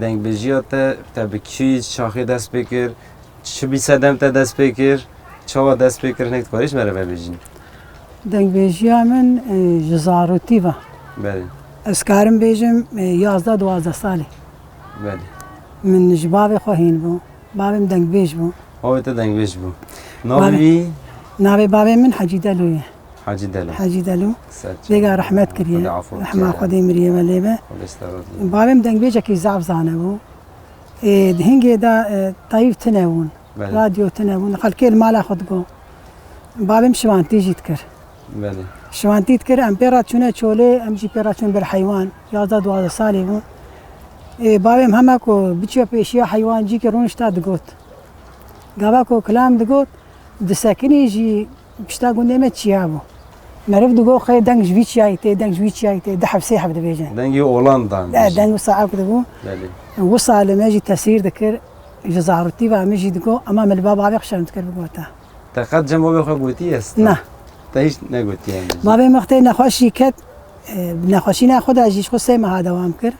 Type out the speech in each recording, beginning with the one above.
دنگ بجیات تبکشی شاخی دست بکر چه بی صدم تا دست بکر چه دست بکر نکت کاریش مره ببیجین دنگ بیجی من جزاروتی و بله از کارم بیجم 11-12 ساله بله من جباب خواهین بو بابم دنگ بیج بو هاوی تا دنگ بیج بو ناوی نابي بابي من حاجي دلوية حاجی دلو ديقا رحمت كريه رحمة خدي مريه مليبه بابي مدنگ بيجا كي زعف زانبو دهنجي دا طيب تناون راديو تناون خلكي المال خد جو بابي مشوانتي جيت كر شوانتي تكر ام بيرات شونه شولي ام جي بيرات شون بالحيوان 11-12 سالي بو بابي همكو بيشو بيشيا حيوان جي كرون اشتا دقوت قاباكو كلام دقوت دساكني جي بشتا قلنا ما تشيابو نعرف دقو خي دنج جوي تشايتي دنج جوي تشايتي دحب سيحب دبيجان دنج هولندا لا دنج صعب دقو وصل لما يجي تسير ذكر جزارتي بقى مجي دقو امام الباب عم يخشى نذكر بقوتها تقد جنب بابي قوتي است نه تايش نقوتي يعني بابي مختي نخوشي كت نخوشي ناخذ اجيش خصي ما هذا وامكر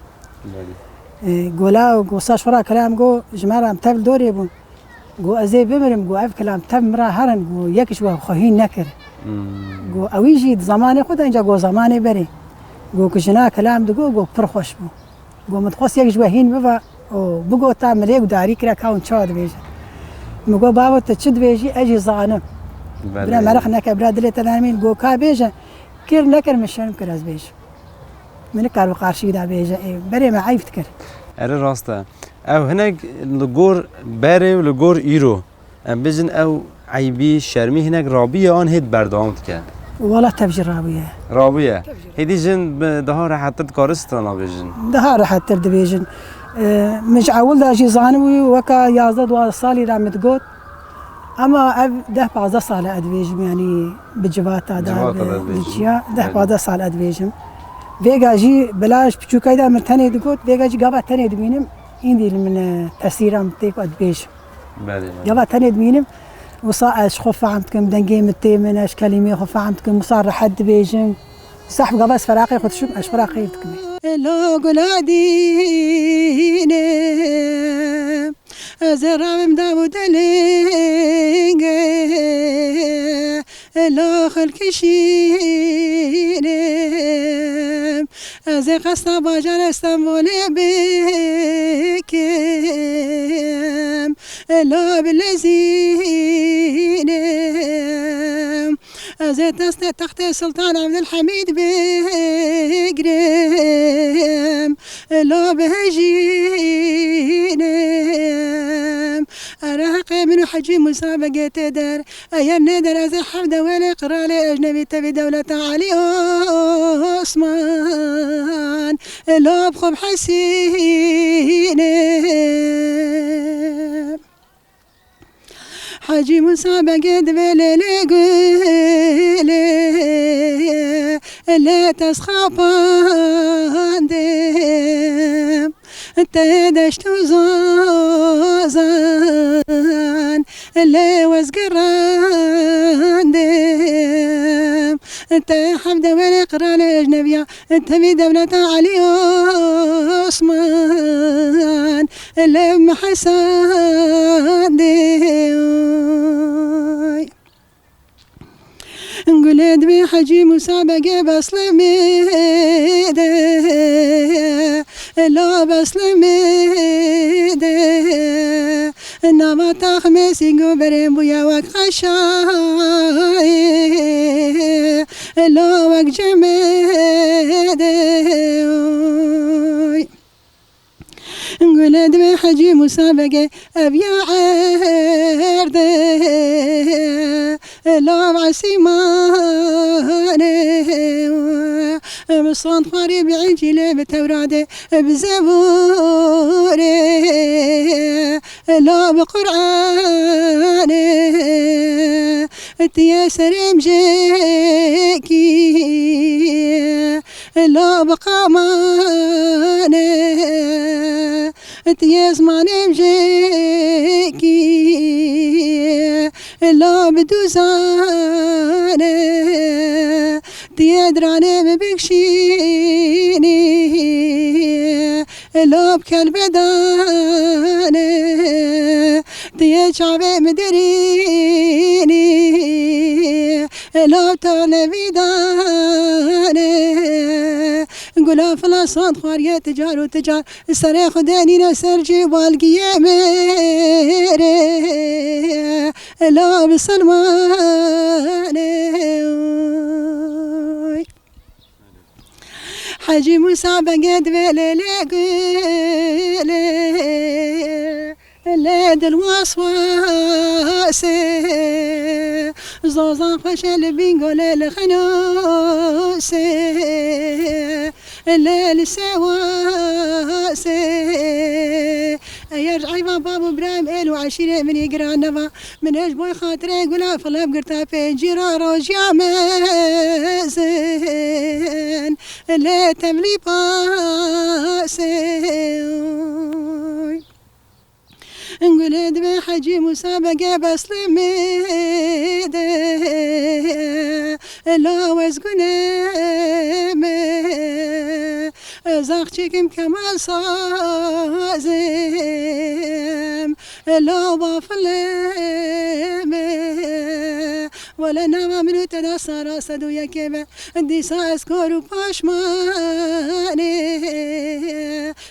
قولا وقصاش ورا كلام جو جماعه متبل دوري بون جو ازي بمرم جو اف كلام تم مرا هرن جو يكش وخهين نكر جو اويجي زماني خد انجا جو زماني بري جو كجنا كلام دغو جو فرخوش بو جو متخص يكش وهين بابا او بقو تعمل يك داري كرا كاون تشاد بيجي مگو بابا تشد بيجي اجي زانم بلا مرخ نك براد لي تلامين جو كا بيجي كير نكر مشان كراز بيجي من كارو قارشي دا بيجي بري ما عيفت كر اره راسته او هناك لجور باري ولجور ايرو ام بيجن او عيبي شرمي هناك رابيه ان هيد بردامت كان والله تبجي رابيه هيدي جن دها راح تكارستنا بيجن دها راح ترد بيجن مش عول دا جي زانوي وكا يازد وصالي رامت قوت اما اب ده بعض صال ادبيجم يعني بجبات هذا بجيا ده بعض صال ادبيجم فيجا جي بلاش بشو كايدا مرتني دقوت فيجا جي قابا تاني دمينم عندي من تأثيرهم تيك ادبيج قابا تاني دمينم وصاش خف عمتكم دنجي متي من اش كلمه خف عمتكم مصار حد بيجم صاحب قباس فراقي خد شو اش فراقي تكمي لو قلادينه ازرام داود لينغ لو خلكشينه از قصد باجر استنبول بكم لا بالذين از دست تحت سلطان عبد الحميد بقرم لا بهجينم أراق من حجي مسابقة در أيام ندر از حفظ والإقرار أجنبي تبي دولة علي عثمان لا بخب حسينم حجي مسابقة دبلي قولي لا تسخبان دم تدشت زازان لا وزقران دم تحب دولة قران أجنبية تبي دولة علي عثمان لم حسان دم قلت بحجي مسابقة بسلميده لا بسلميده نما تخمسي قبرين بويا وك خشاي لا وك جميده قلت بحجي مسابقة أبيا عرده لا بعسيمانه بصان خاري بعجلة بتوراده بزبوره لا بقرآنه تياسر مجيكي لا بقامانه تيزمان مجيكي لا بدوزانه تيدرانه ببكشيني لاب کل بدانه دیه چاوه مدرینی لاب طالبی دانه گلا فلاسان خواریه تجار و تجار سر خدانی نسر جوالگیه میره لاب سلمانه حجی موسى بقد بلي لاد الوسواس زوزان خشل بينقول الخنوس الليل سواس يرجع بابا ابراهيم الو عشيره من يقرا النبا من ايش بوي خاطري يقول فلا بقرتا في جيرا رجع مزين اللي تملي باسي نقول دبي حجي مسابقة بس لميدة لا وزقنامي زاختكم كمال صازم لا بافلمي ولا نام منو تدسر صدو يكيبه دي ساس كورو باشماني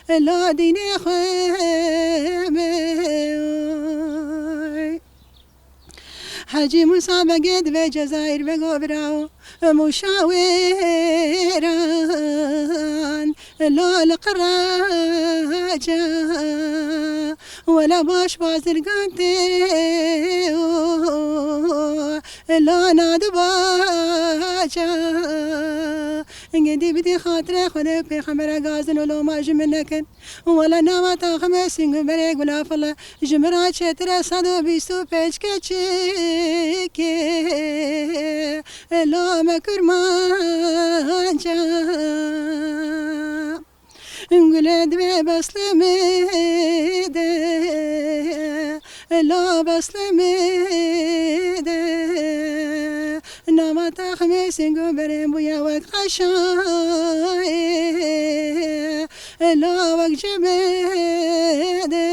لا ديني خيمي حجي مسابقة في جزائر بقبراو مشاوران لا لقراجة ولا باش بازرقانتي لا نادو باجا انقدي بدي خاطري خذي في خمرة غازن ولو ما جمنكن ولا ناما تاخمي سنگ بريق ولا فلا جمرات شترة صدو بيستو بيش كتشيكي لا مكرمان جا انقلد بي بسلميدي لا بسلميدي ناما تاخمي سنگو بريم بويا وقت خشاي لا وقت جميدي